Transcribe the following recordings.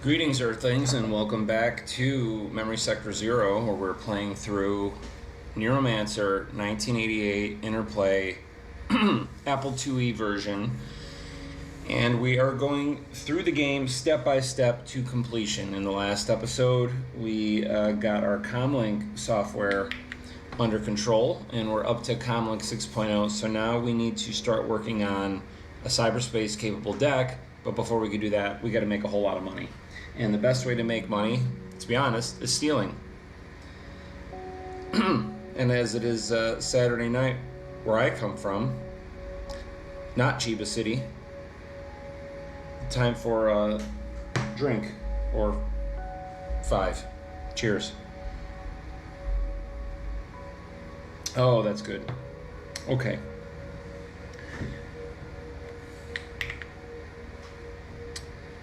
Greetings, Earthlings, and welcome back to Memory Sector Zero, where we're playing through Neuromancer 1988 Interplay Apple IIe version. And we are going through the game step by step to completion. In the last episode, we got our Comlink software under control, and we're up to Comlink 6.0. So now we need to start working on a cyberspace capable deck. But before we can do that, we got to make a whole lot of money. And the best way to make money, to be honest, is stealing. And as it is Saturday night where I come from, not Chiba City, time for a drink or 5. Cheers. Oh, that's good. Okay.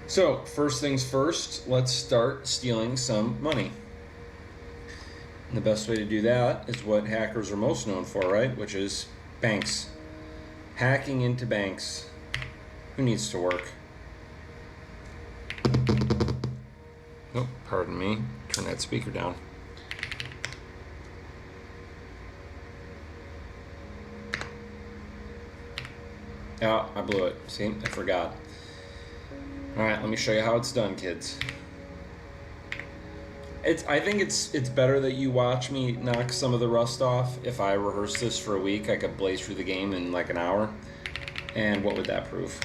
So, first things first, let's start stealing some money. And the best way to do that is what hackers are most known for, right? Which is banks. Hacking into banks. Who needs to work? Oh, pardon me. Turn that speaker down. Oh, I blew it. See, I forgot. Alright, let me show you how it's done, kids. I think it's better that you watch me knock some of the rust off. If I rehearsed this for a week, I could blaze through the game in like an hour. And what would that prove?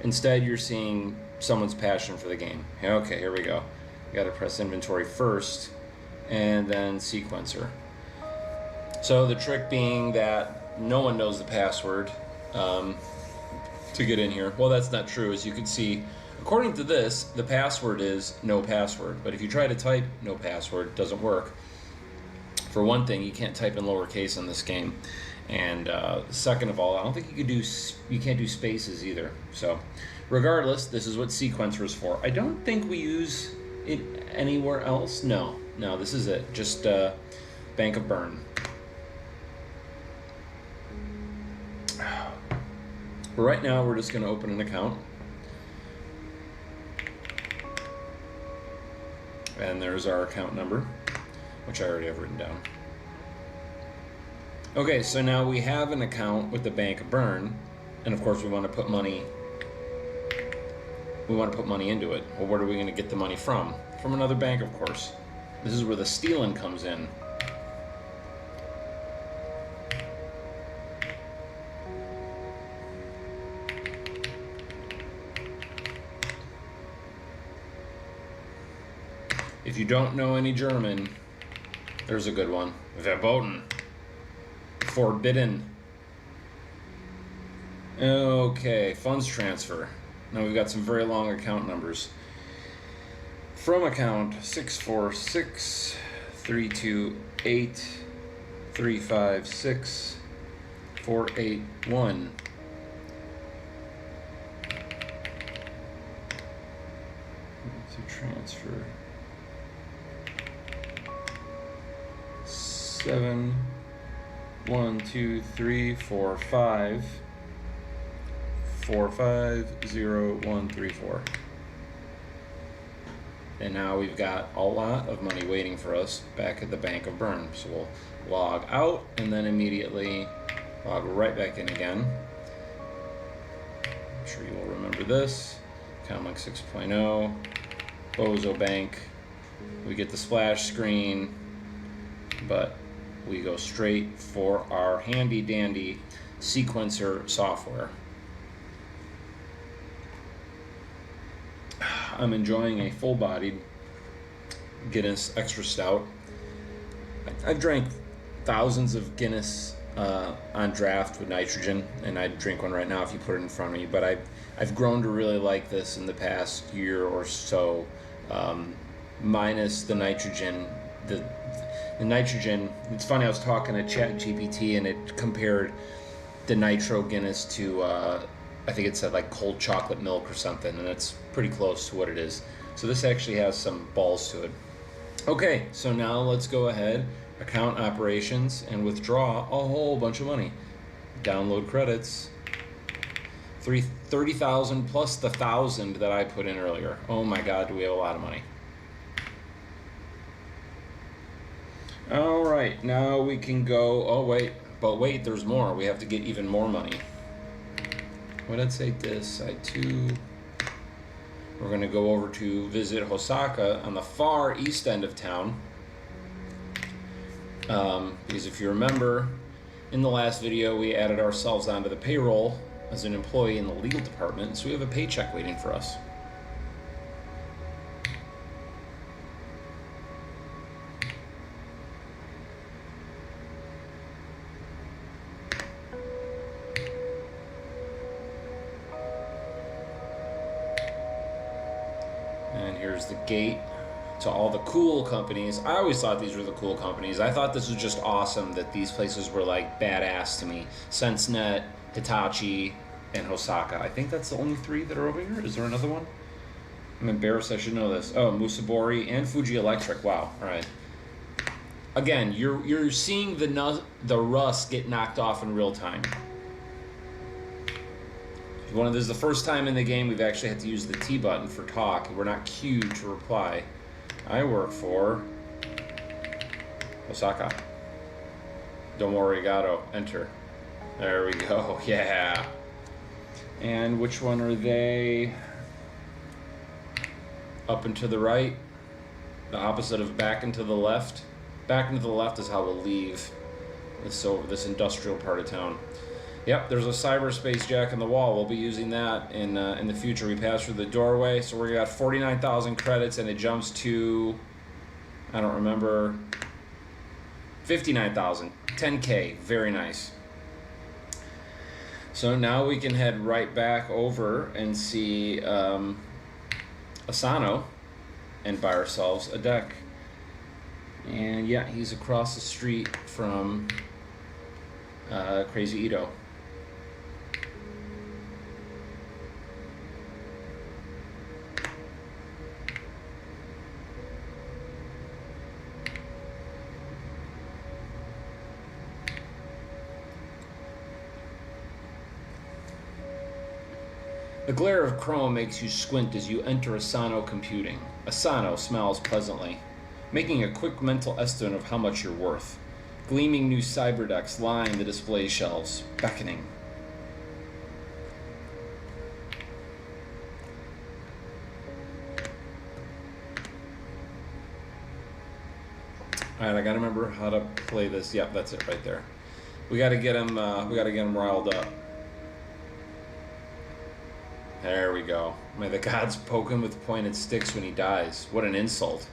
Instead, you're seeing someone's passion for the game. Okay, here we go. You gotta press inventory first, and then sequencer. So the trick being that no one knows the password to get in here. Well, that's not true. As you can see, according to this, the password is no password. But if you try to type no password, it doesn't work. For one thing, you can't type in lowercase in this game. And second of all, I don't think you can't do spaces either. So regardless, this is what sequencer is for. I don't think we use it anywhere else. No, this is it. Just Bank of Burn. But right now, we're just going to open an account. And there's our account number, which I already have written down. Okay, so now we have an account with the Bank of Burn, and of course we want to put money. We want to put money into it. Well, where are we going to get the money from? From another bank, of course. This is where the stealing comes in. If you don't know any German, there's a good one. Verboten. Forbidden. Okay, funds transfer. Now we've got some very long account numbers. From account 646 328 356 481. To transfer 7 1 2 3 4 5 4 5 0 1 3 4. And now we've got a lot of money waiting for us back at the Bank of Burn. So we'll log out and then immediately log right back in again. I'm sure you will remember this. Comlink 6.0, Bozo Bank. We get the splash screen, but we go straight for our handy dandy sequencer software. I'm enjoying a full-bodied Guinness Extra Stout. I've drank thousands of Guinness on draft with nitrogen, and I'd drink one right now if you put it in front of me, but I've grown to really like this in the past year or so, minus the nitrogen. The nitrogen, it's funny, I was talking to ChatGPT and it compared the nitro Guinness to, I think it said like cold chocolate milk or something, and it's pretty close to what it is. So this actually has some balls to it. Okay, so now let's go ahead, account operations, and withdraw a whole bunch of money. Download credits. 30,000 plus the 1,000 that I put in earlier. Oh my God, do we have a lot of money. All right, now we can go, oh wait, but wait, there's more. We have to get even more money. What did I say? This side 2. We're gonna go over to visit Hosaka on the far east end of town. Because if you remember, in the last video, we added ourselves onto the payroll as an employee in the legal department, so we have a paycheck waiting for us. And here's the gate to all the cool companies. I always thought these were the cool companies. I thought this was just awesome that these places were like badass to me. SenseNet, Hitachi, and Hosaka. I think that's the only 3 that are over here. Is there another one? I'm embarrassed, I should know this. Oh, Musabori and Fuji Electric. Wow, all right. Again, you're seeing the rust get knocked off in real time. This is the first time in the game we've actually had to use the T button for talk. We're not queued to reply. I work for Osaka. Domo arigato. Enter. There we go. Yeah. And which one are they? Up and to the right. The opposite of back and to the left. Back and to the left is how we'll leave this industrial part of town. Yep, there's a cyberspace jack in the wall. We'll be using that in the future. We pass through the doorway, so we got 49,000 credits, and it jumps to, I don't remember, 59,000, 10K. Very nice. So now we can head right back over and see Asano and buy ourselves a deck. And yeah, he's across the street from Crazy Ito. The glare of chrome makes you squint as you enter Asano Computing. Asano smiles pleasantly, making a quick mental estimate of how much you're worth. Gleaming new cyber decks line the display shelves, beckoning. Alright, I gotta remember how to play this. Yep, that's it right there. We gotta get him riled up. There we go. May the gods poke him with pointed sticks when he dies. What an insult.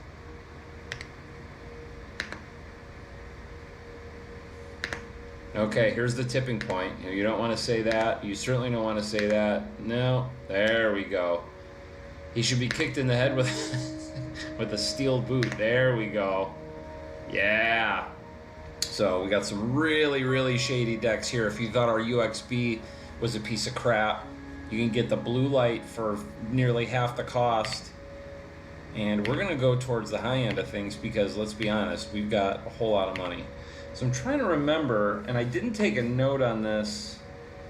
Okay, here's the tipping point. You don't want to say that. You certainly don't want to say that. No. There we go. He should be kicked in the head with with a steel boot. There we go. Yeah. So we got some really, really shady decks here. If you thought our UXB was a piece of crap, you can get the blue light for nearly half the cost. And we're going to go towards the high end of things because, let's be honest, we've got a whole lot of money. So I'm trying to remember, and I didn't take a note on this.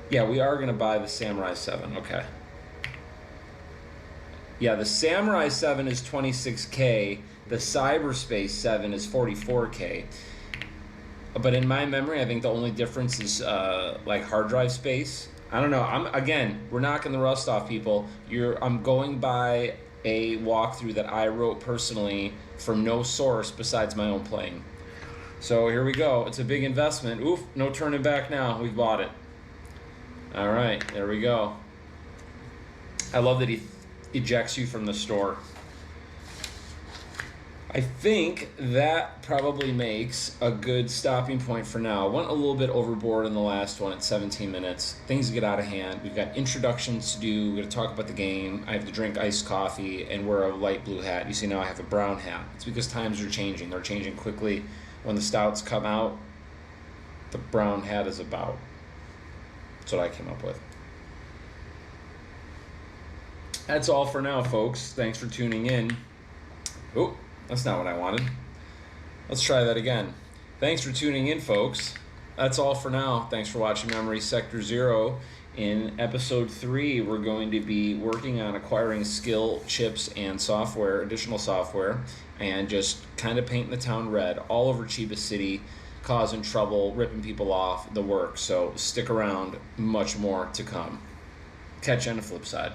Yeah, we are going to buy the Samurai 7. Okay. Yeah, the Samurai 7 is 26K. The Cyberspace 7 is 44K. But in my memory, I think the only difference is like hard drive space. I don't know. We're knocking the rust off, people. I'm going by a walkthrough that I wrote personally from no source besides my own playing. So here we go. It's a big investment. Oof, no turning back now. We've bought it. All right, there we go. I love that he ejects you from the store. I think that probably makes a good stopping point for now. Went a little bit overboard in the last one at 17 minutes. Things get out of hand. We've got introductions to do. We're going to talk about the game. I have to drink iced coffee and wear a light blue hat. You see now I have a brown hat. It's because times are changing. They're changing quickly. When the stouts come out, the brown hat is about. That's what I came up with. That's all for now, folks. Thanks for tuning in. Oh. That's not what I wanted. Let's try that again. Thanks for tuning in, folks. That's all for now. Thanks for watching Memory Sector Zero. In episode 3, we're going to be working on acquiring skill chips and software, additional software, and just kind of painting the town red all over Chiba City, causing trouble, ripping people off, the work. So stick around, much more to come. Catch you on the flip side.